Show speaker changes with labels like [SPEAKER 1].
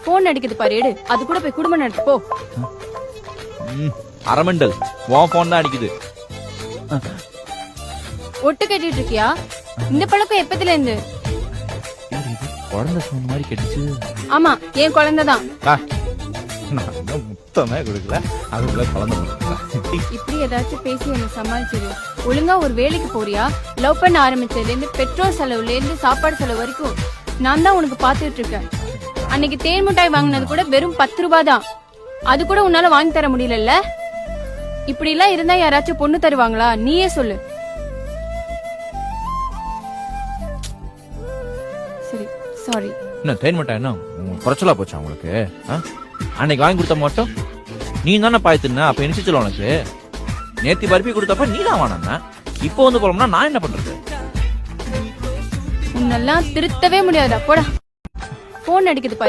[SPEAKER 1] Phone அடிக்குது பாரு, எடு. அது கூட போய் குடும்பம் நடத்து போ.
[SPEAKER 2] அரமண்டல் உன் போன் தான் அடிக்குது.
[SPEAKER 1] ஒட்டு கட்டிட்டு இருக்கியா? இந்த பழக்கம் எப்பத்துல இருந்து?
[SPEAKER 2] குழந்தை போன் மாதிரி கேட்டுச்சு.
[SPEAKER 1] ஆமா, என் குழந்தைதான்.
[SPEAKER 2] முத்தமே கொடுக்கல, அதுக்குள்ள குழந்தை.
[SPEAKER 1] இப்படி ஏதாச்சும் பேசி என்ன சமாளிச்சிரு. ஒழுங்கா ஒரு வேலைக்கு போறியா? லவ் பண்ண ஆரம்பிச்சதுல இருந்து பெட்ரோல் செலவுல இருந்து சாப்பாடு செலவு வரைக்கும் நான் தான் உனக்கு பாத்துட்டு இருக்கேன். அன்னைக்கு தேன் மிட்டாய் வாங்கினது கூட வெறும் 10 ரூபாய் தான். அது கூட உன்னால வாங்கி தர முடியல. இப்படி எல்லாம் இருந்தா யாராச்சும் பொண்ணு தருவாங்களா? நீயே சொல்லு. சரி, சாரி.
[SPEAKER 2] என்ன தேன் மிட்டாய் என்ன குறைச்சலா போச்சா உங்களுக்கு? அன்னைக்கு வாங்கி கொடுத்த மட்டும் நீ தானே பாய்த்துன. அப்ப நினைச்சிச்சல உனக்கு. நேத்தி பருப்பி கொடுத்தப்ப நீ தான் வாங்கின. இப்போ வந்து போறோம்னா நான் என்ன பண்றது?
[SPEAKER 1] உன்னெல்லாம் திருத்தவே முடியாதுடா, போடா. போன் அடிக்குது பாரு.